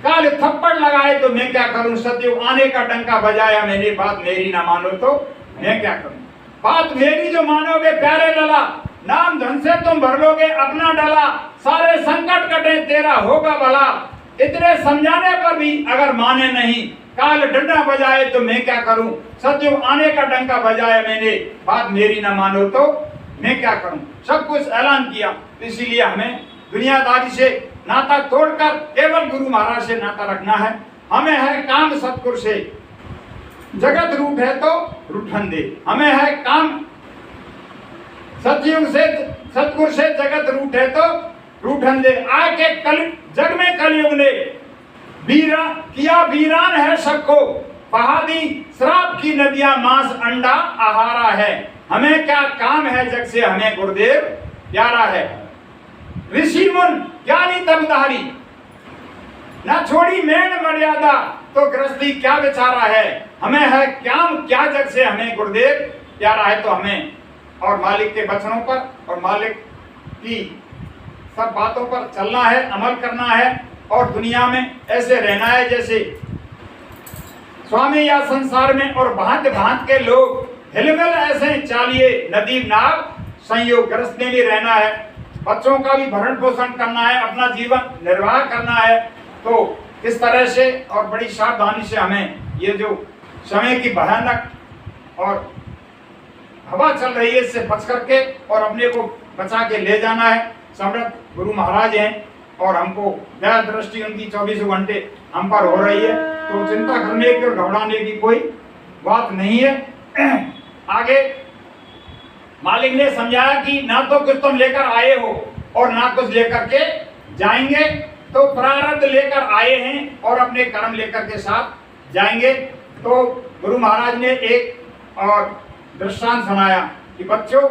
काल थप्पड़ लगाए तो मैं क्या करूं। सत्युग आने का डंका बजाया मैंने, बात मेरी ना मानो तो मैं क्या करूं। बात मेरी जो मानोगे प्यारे लला, नाम धन से तुम भर लोगे अपना डला, सारे संकट कटे तेरा होगा भला। इतने समझाने पर भी अगर माने नहीं, काल डंडा बजाए तो मैं क्या करूं। सतयुग आने का डंका बजाया मैंने, बात मेरी ना मानो तो मैं क्या करूं। सब कुछ ऐलान किया। तो इसीलिए हमें दुनियादारी से नाता तोड़कर केवल गुरु महाराज से नाता रखना है। हमें है काम सतगुरु से, जगत रूठ है तो रूठन दे। हमें है काम सतयुग से, सतगुरु से, जगत रूठ है तो रूठन दे। आके कल जग में कलयुग ने किया वीरान है सबको, बहा दी श्राप की नदियां, मांस अंडा आहारा है। हमें क्या काम है जग से, हमें गुरुदेव प्यारा है। ऋषि मुन ज्ञानी तबधारी, ना छोड़ी मैंने मर्यादा, तो गृहस्थी क्या बेचारा है। हमें है क्या जग से, हमें गुरुदेव प्यारा है। तो हमें और मालिक के वचनों पर और मालिक की सब बातों पर चलना है, अमल करना है और दुनिया में ऐसे रहना है जैसे स्वामी या संसार में। और भांत भांत के लोग हिलमिल ऐसे चालिए, नदी नाव संयोग, ग्रस्त में भी रहना है, बच्चों का भी भरण पोषण करना है, अपना जीवन निर्वाह करना है। तो इस तरह से और बड़ी सावधानी से हमें ये जो समय की भयानक और हवा चल रही है इससे बच करके और अपने को बचा के ले जाना है। समर्थ गुरु महाराज हैं और हमको दया दृष्टि उनकी 24 घंटे हम पर हो रही है, तो चिंता करने की और घबराने की कोई बात नहीं है। आगे मालिक ने समझाया कि ना तो कुछ तुम लेकर आए हो और ना कुछ लेकर के जाएंगे, तो प्रारब्ध लेकर आए हैं और अपने कर्म लेकर के साथ जाएंगे। तो गुरु महाराज ने एक और दृष्टांत सुनाया कि बच्चों,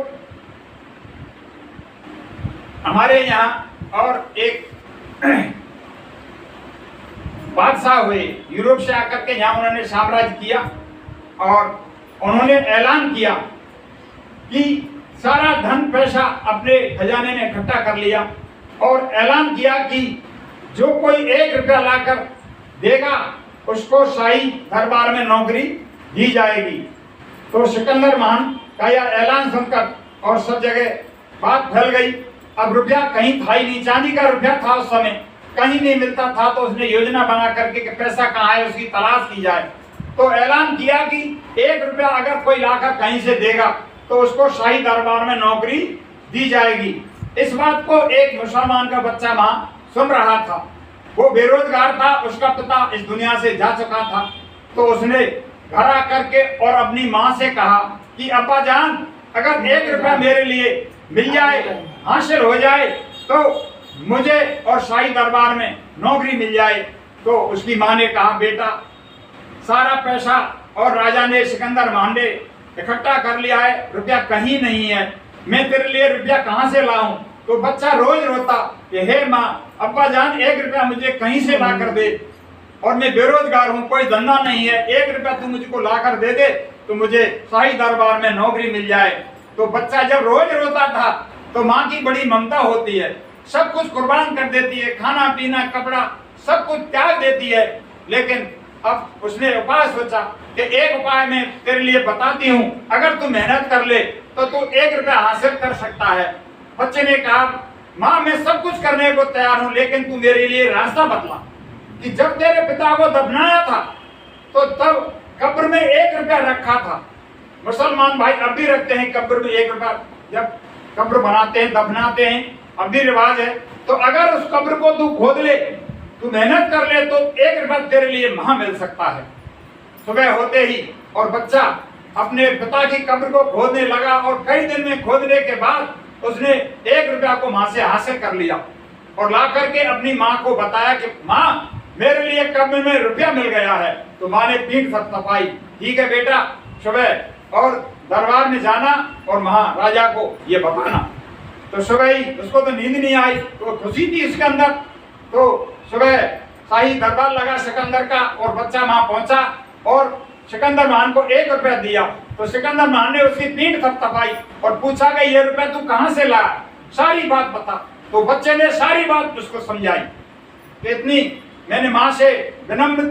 हमारे यहाँ और एक बादशाह हुए, यूरोप से आकर के यहाँ उन्होंने साम्राज्य किया और उन्होंने ऐलान किया कि सारा धन पैसा अपने खजाने में इकट्ठा कर लिया और ऐलान किया कि जो कोई 1 रुपया लाकर देगा उसको शाही दरबार में नौकरी दी जाएगी। तो सिकंदर महान का यह ऐलान सुनकर और सब जगह बात फैल गई। अब रुपया कहीं था ही नहीं, चांदी का रुपया था उस समय, कहीं नहीं मिलता था। तो उसने योजना बना करके कि पैसा कहाँ है उसकी तलाश की जाए। तो ऐलान किया कि 1 रुपया अगर कोई लाकर कहीं से देगा तो उसको शाही दरबार में नौकरी दी जाएगी। इस बात को एक मुसलमान का बच्चा वहां सुन रहा था। वो बेरोजगार था, उसका पिता इस दुनिया से जा चुका था। तो उसने घर आकर के और अपनी माँ से कहा कि अब्बा जान, अगर 1 रुपया मेरे लिए मिल जाए, हासिल हो जाए, तो मुझे और शाही दरबार में नौकरी मिल जाए। तो उसकी माँ ने कहा, बेटा सारा पैसा और राजा ने, सिकंदर महान ने इकट्ठा कर लिया है, रुपया कहीं नहीं है, मैं तेरे लिए रुपया कहाँ से लाऊं। तो बच्चा रोज रोता कि हे माँ, अब्बा जान 1 रुपया मुझे कहीं से ला कर दे, और मैं बेरोजगार हूँ, कोई धंधा नहीं है, 1 रुपया तू मुझको ला कर दे दे तो मुझे शाही दरबार में नौकरी मिल जाए। तो बच्चा जब रोज रोता था तो माँ की बड़ी ममता होती है, सब कुछ कुर्बान कर देती है, खाना पीना कपड़ा सब कुछ त्याग देती है। लेकिन अब उसने उपाय सोचा कि एक उपाय मैं तेरे लिए बताती हूँ, अगर तू मेहनत कर ले तो तू 1 रुपया हासिल कर सकता है। बच्चे ने कहा, माँ मैं सब कुछ करने को तैयार हूँ, लेकिन तू मेरे लिए रास्ता बतला कि जब तेरे पिता को दफनाया था तो तब कब्र में 1 रुपया रखा था। मुसलमान भाई अब भी रखते हैं कब्र में 1 रुपया, जब कब्र बनाते हैं दफनाते हैं, अब भी रिवाज है। तो अगर उस कब्र को तू खोद ले, तू मेहनत कर ले, तो 1 रुपया तेरे लिए वहां मिल सकता है। सुबह होते ही और बच्चा अपने पिता की कब्र को खोदने लगा और कई दिन में खोदने के बाद उसने 1 रुपया को माँ से हासिल कर लिया और ला करके अपनी माँ को बताया कि माँ मेरे लिए कब्र में रुपया मिल गया है। तो माँ ने पीठ थपथपाई, ठीक है बेटा, सुबह और दरबार में जाना और महाराजा को ये बताना। तो सुबह ही उसको तो नींद नहीं आई, तो खुशी थी उसके अंदर। तो सुबह शाही दरबार लगा सिकंदर का और बच्चा वहां पहुंचा और सिकंदर महान को 1 रुपया दिया। तो सिकंदर महान ने उसकी पीठ थपथपाई और पूछा कि ये रुपया तू कहां से लाया, सारी बात बता। तो बच्चे ने सारी बात उसको समझाई कि इतनी मैंने माँ से विनम्र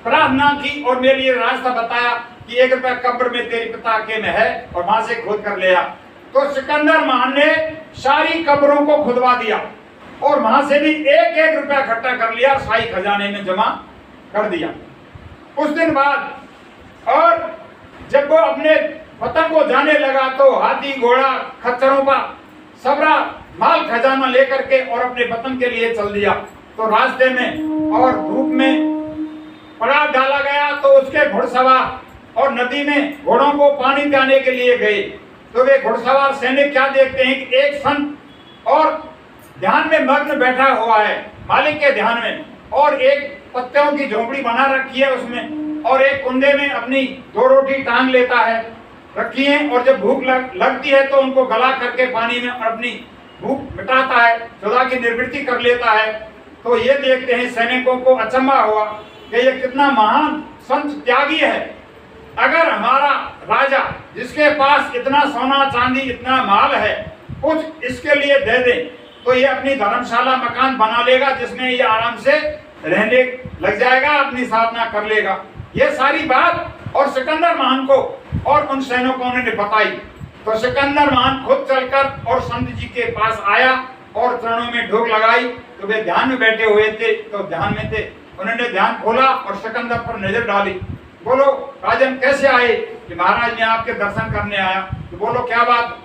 प्रार्थना की और मेरे लिए रास्ता बताया कि 1 रुपया कब्र में तेरे पिता के में है और वहां से खोद कर ले आ। तो सिकंदर महान ने सारी कब्रों को खुदवा दिया और वहां से भी 1-1 रुपया इकट्ठा कर लिया, शाही खजाने में जमा कर दिया। उस दिन बाद और जब वो अपने वतन को जाने लगा तो हाथी घोड़ा खच्चरों का सबरा माल खजाना लेकर के और अपने वतन के लिए चल दिया। तो रास्ते में और धूप में पड़ाव डाला गया तो उसके घुड़सवार और नदी में घोड़ों को पानी पिलाने के लिए गए। तो वे घुड़सवार सैनिक क्या देखते हैं कि एक संत और ध्यान में मग्न बैठा हुआ है, मालिक के ध्यान में, और एक पत्तों की झोपड़ी बना रखी है उसमें, और एक कुंडे में अपनी 2 रोटी टांग लेता है रखी है, और जब भूख लगती है तो उनको गला करके पानी में अपनी भूख मिटाता है, सदा की निवृत्ति कर लेता है। तो ये देखते हैं सैनिकों को अचंभा हुआ कि ये कितना महान संत त्यागी है। अगर हमारा राजा जिसके पास इतना सोना चांदी इतना माल है कुछ इसके लिए दे दे तो ये अपनी धर्मशाला मकान बना लेगा जिसमें ये आराम से रहने लग जाएगा, अपनी साधना कर लेगा। ये सारी बात और सिकंदर महान को और उन सैनिकों ने बताई। तो सिकंदर महान खुद चलकर और संत जी के पास आया और चरणों में ढोक लगाई। तो वे ध्यान में बैठे हुए थे, तो ध्यान में थे, उन्होंने ध्यान खोला और सिकंदर पर नजर डाली। बोलो राजन कैसे आए? कि महाराज मैं आपके दर्शन करने आया। तो बोलो क्या बात?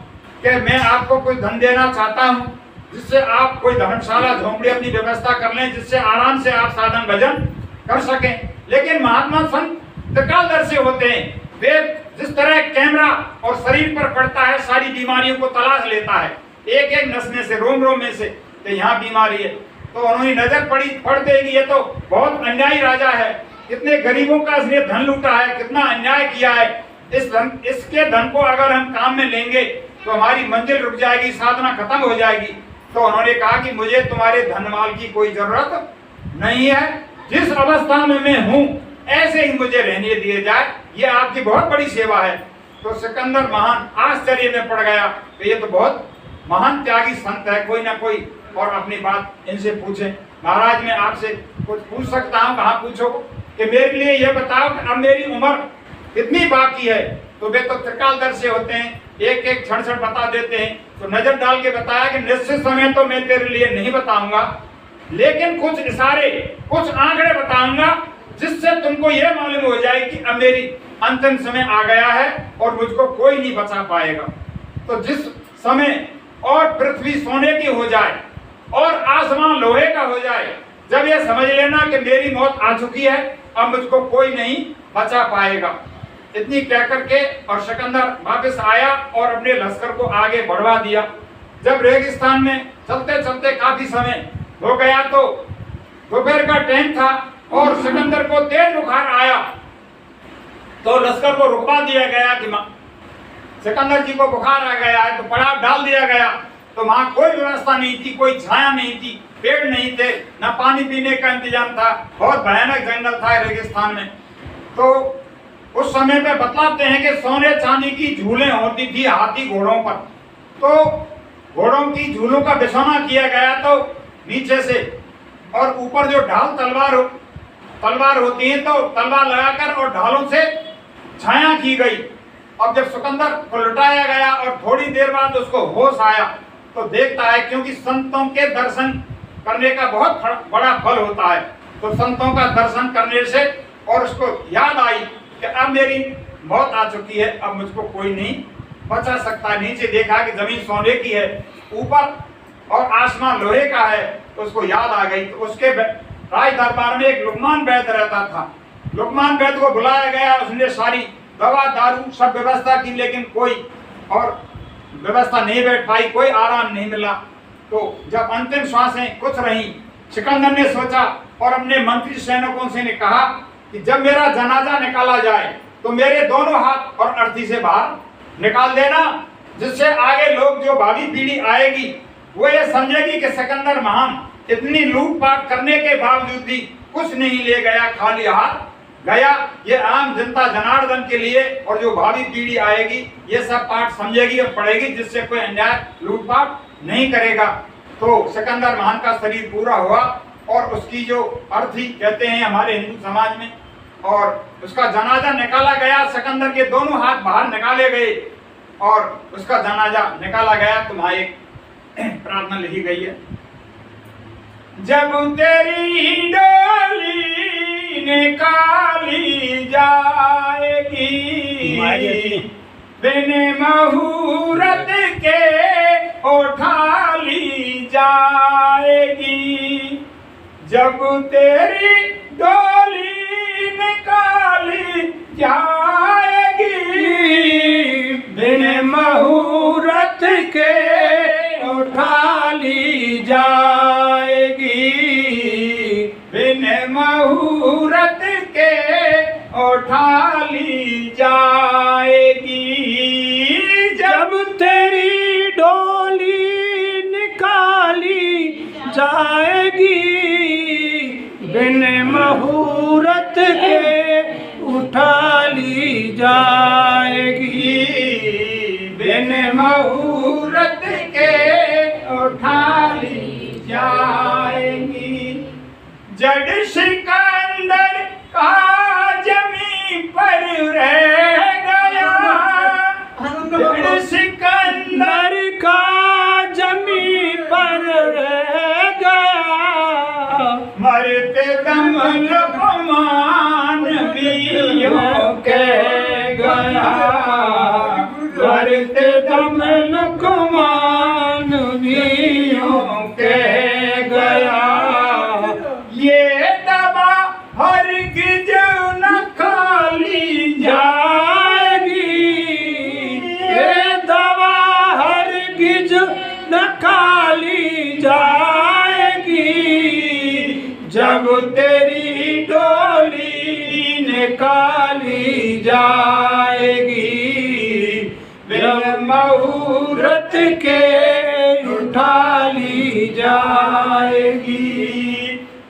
कि मैं आपको कोई धन देना चाहता हूँ जिससे आप कोई धर्मशाला झोंपड़ी अपनी व्यवस्था कर लें जिससे आराम से आप साधन भजन कर सकें। लेकिन महात्मा संत त्रिकालदर्शी होते हैं, वे जिस तरह कैमरा और शरीर पर पड़ता है सारी बीमारियों को तलाश लेता है एक एक नस में से, रोम रोम में से, तो यहाँ बीमारी है तो उन्होंने नजर पड़ देगी ये तो बहुत अन्यायी राजा है, कितने गरीबों का इसने धन लूटा है, कितना अन्याय किया है। इसके धन को अगर हम काम में लेंगे तो हमारी मंजिल रुक जाएगी, साधना खत्म हो जाएगी। तो उन्होंने कहा कि मुझे तुम्हारे धनमाल की कोई जरूरत नहीं है, जिस अवस्था में मैं हूँ ऐसे ही मुझे रहने दिए जाए, ये आपकी बहुत बड़ी सेवा है। तो सिकंदर महान आश्चर्य में पड़ गया कि ये तो बहुत महान त्यागी संत है, कोई ना कोई और अपनी बात इनसे पूछे। महाराज मैं आपसे कुछ पूछ सकता हूँ? कहाँ पूछो? कि मेरे लिए ये बताओ कि अब मेरी उम्र कितनी बाकी है। तो वे तो त्रिकालदर्शी होते हैं, एक एक क्षण क्षण बता देते हैं। तो नजर डाल के बताया कि निश्चित समय तो मैं तेरे लिए नहीं बताऊंगा, लेकिन कुछ इशारे कुछ आंकड़े बताऊंगा जिससे तुमको यह मालूम हो जाए कि अब मेरी अंतिम समय आ गया है और मुझको कोई नहीं बचा पाएगा। तो जिस समय और पृथ्वी सोने की हो जाए और आसमान लोहे का हो जाए, जब ये समझ लेना कि मेरी मौत आ चुकी है, अब मुझको कोई नहीं बचा पाएगा। इतनी कह करके और सिकंदर वापस आया और अपने लश्कर को आगे बढ़वा दिया। जब रेगिस्तान में चलते चलते काफी समय हो गया तो दोपहर का टाइम था और सिकंदर को तेज बुखार आया। तो लश्कर को रुकवा दिया गया कि सिकंदर जी को बुखार आ गया है, तो पड़ाव डाल दिया गया। तो वहां कोई व्यवस्था नहीं थी, कोई छाया नहीं थी, पेड़ नहीं थे, न पानी पीने का इंतजाम था, बहुत भयानक जंगल था रेगिस्तान में। तो उस समय पे बतलाते हैं कि सोने चांदी की झूलें होती थी हाथी घोड़ों पर। तो घोड़ों की झूलों का बिछौना किया गया तो नीचे से, और ऊपर जो ढाल तलवार होती है तो तलवार लगाकर और ढालों से छाया की गई। अब जब सिकंदर को लुटाया गया और थोड़ी देर बाद उसको होश आया तो देखता है, क्योंकि संतों के दर्शन करने का बहुत बड़ा फल होता है, तो संतों का दर्शन करने से और उसको याद आई कि अब मेरी मौत आ चुकी है, अब मुझको कोई नहीं बचा सकता। नीचे देखा कि जमीन सोने की है, ऊपर और आसमान लोहे का है, तो उसको याद आ गई। तो उसके राज दरबार में एक लुकमान वैद्य रहता था। लुकमान वैद्य को बुलाया गया, उसने सारी दवा दारू सब व्यवस्था की, लेकिन कोई और व्यवस्था नहीं बैठ पाई, कोई आराम नहीं मिला। तो जब अंतिम श्वासें कुछ रही, सिकंदर ने सोचा और अपने मंत्री सैनिकों से ने कहा कि जब मेरा जनाजा निकाला जाए तो मेरे दोनों हाथ और अर्थी से बाहर निकाल देना, जिससे आगे लोग जो भावी पीढ़ी आएगी वो ये समझेगी कि सिकंदर महान इतनी लूटपाट करने के बावजूद भी कुछ नहीं ले गया, खाली हाथ गया। ये आम जनता जनार्दन के लिए और जो भावी पीढ़ी आएगी ये सब पाठ समझेगी और पढ़ेगी, जिससे कोई अन्याय लूटपाट नहीं करेगा। तो सिकंदर महान का शरीर पूरा हुआ और उसकी जो अर्थी कहते हैं हमारे हिंदू समाज में, और उसका जनाजा निकाला गया। सिकंदर के दोनों हाथ बाहर निकाले गए और उसका जनाजा निकाला गया। तो वहां एक प्रार्थना लिखी गई है, जब तेरी डोली निकाली जाएगी बिन मुहूर्त के उठा ली जाएगी। जब तेरी डोली निकाली जाएगी, बिन मुहूर्त के उठा ली जाएगी। बिन मुहूर्त के उठा ली जाएगी। जब तेरी डोली निकाली जाएगी, बिन मुहूर्त के उठा ली जाएगी। बिन मुहूर्त के उठा ली जाएगी। जड़ सिकंदर का जमी पर रह गया, जड़ सिकंदर का जमी पर रह गया। मरते दम लुकमान भी यूं कह गया। मरते दम लुकमान भी यूं कह गया। ये दवा हरगिज न खाली जाएगी। ये दवा हरगिज न खाली जाएगी। जब तेरी डोली निकाली जाएगी, बिन मुहूर्त के उठा ली जाएगी।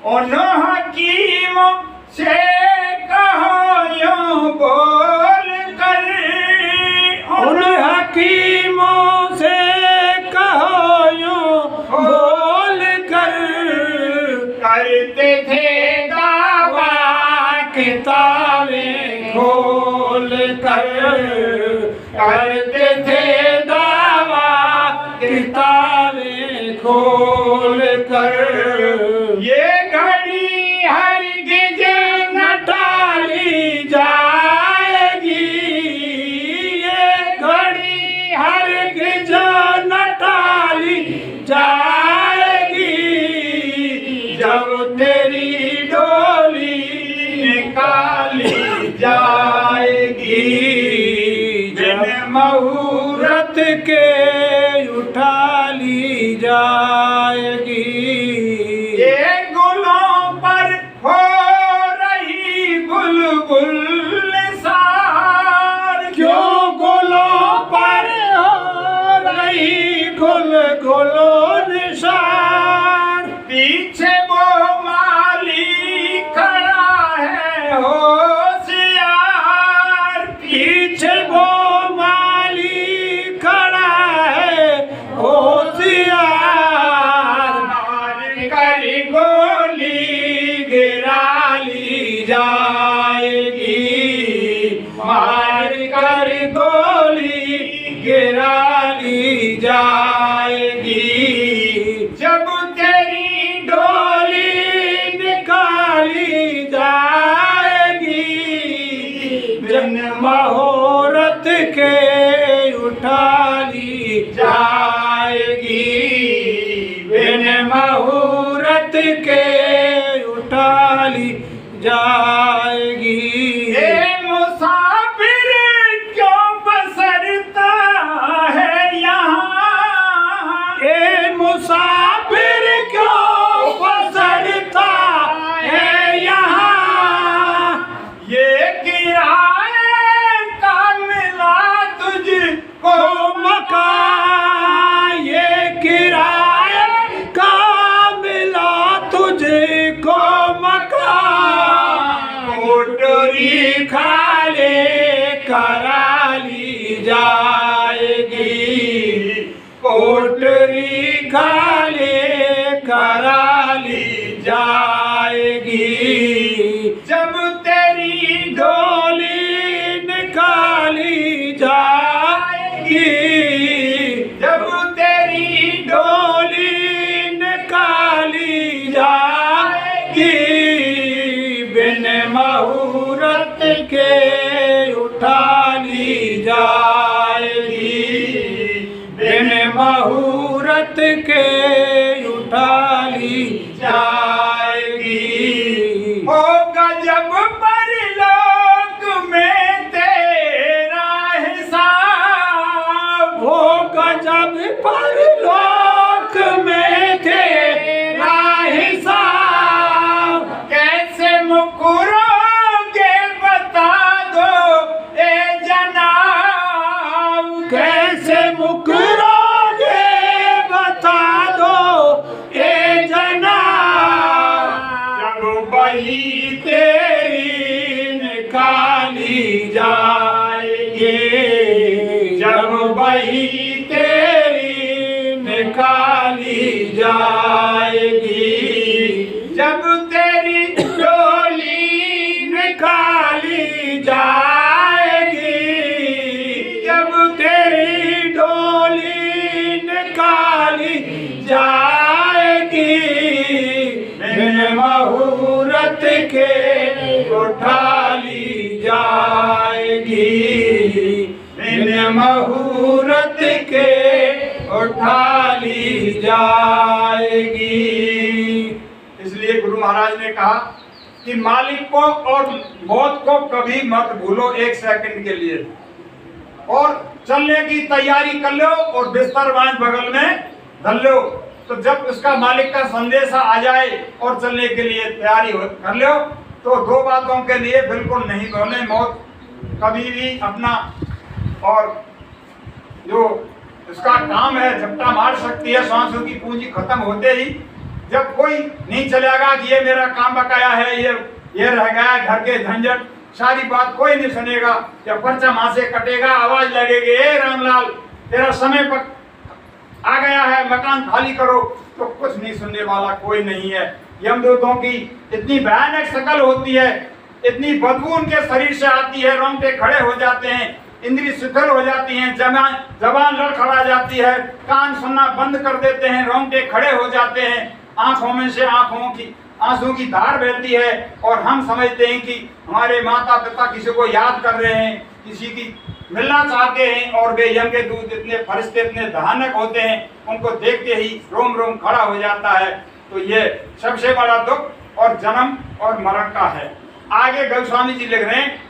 उन हकीमों से कहो यूं बोल कर, उन हकीमों से कहो यूं बोल कर। करते थे दावा किताबें खोल कर। करते थे दावा किताबें खोल कर। ये घड़ी हरगिज न टाली जाएगी। ये घड़ी हरगिज न टाली जाएगी। जब तेरी डोली निकाली जाएगी, बिन मुहूर्त के उठा ली जाएगी। ये गुलों पर हो रही बुलबुल सार, क्यों गुलों पर हो रही गुल गुलो निशार। पीछे वो माली खड़ा है होशियार। पीछे वो माली खड़ा है होशियार। मार कर गोली गिरा ली जाएगी। मार कर गोली गिरा ली जाएगी। जब तेरी डोली निकाली जाएगी, बिन मुहूर्त के उठा ली जाएगी। बिन मुहूर्त के उठा ली जाएगी। ये मुसाफिर क्यों बसरता है यहाँ। ए मुसाफिर क्यों बसरता है यहाँ। ये किराए का मिला तुझको मकान, ये किराए का मिला तुझको मकान। कोटरी खाले करा ली जाएगी। कोटरी खाले करा ली जाएगी। जब तेरी डोली निकाली जाएगी। जब तेरी डोली निकाली जाएगी। बिन मुहूर्त के उठा ली जाएगी। महूरत के उठा ली जाएगी। होगा जब परलोक में तेरा हिसाब, होगा जब परलोक में तेरा हिसाब। कैसे मुकरोगे बता दो ए जनाब, कैसे मुकरोगे बता दो ए जनाब। जब बही तेरी निकाली जाएगी, जब बही तेरी निकाली जाएगी। जब तेरी डोली निकाली जाएगी, जब तेरी डोली निकाली जाएगी। बिन महूरत के उठा ली जाएगी, बिन महूरत के उठा ली जाएगी। इसलिए गुरु महाराज ने कहा कि मालिक को और मौत को कभी मत भूलो, एक सेकंड के लिए, और चलने की तैयारी कर लो और बिस्तर बांध बगल में धर लो। तो जब उसका मालिक का संदेश आ जाए और चलने के लिए तैयारी कर लो, तो दो बातों के लिए बिल्कुल नहीं बोले। मौत कभी भी अपना और जो इसका काम है झपटा मार सकती है, सांसों की पूंजी खत्म होते ही। जब कोई नहीं चलेगा कि ये मेरा काम बकाया है, ये रह गया घर के झंझट, सारी बात कोई नहीं सुनेगा। जब पर्चा वहां से कटेगा, आवाज लगेगी, ए रामलाल तेरा समय पर आ गया है, मकान खाली करो, तो कुछ नहीं सुनने वाला कोई नहीं है। यमदूतों की इतनी भयानक शक्ल होती है, इतनी बदबू उनके शरीर से आती है, रोंगटे खड़े हो जाते हैं, इंद्रिय शिथिल हो जाती हैं, जबान लड़खड़ा जाती है, कान सुनना बंद कर देते हैं, रोंगटे खड़े हो जाते हैं, आंखों में से आंसू की धार बहती है, और हम समझते हैं कि हमारे माता पिता किसी को याद कर रहे हैं, किसी की मिलना चाहते हैं, और वे यम के दूत इतने फरिश्ते इतने भयानक होते हैं, उनको देखते ही रोम रोम खड़ा हो जाता है। तो ये सबसे बड़ा दुख और जन्म और मरण का है। आगे गोस्वामी जी लिख रहे हैं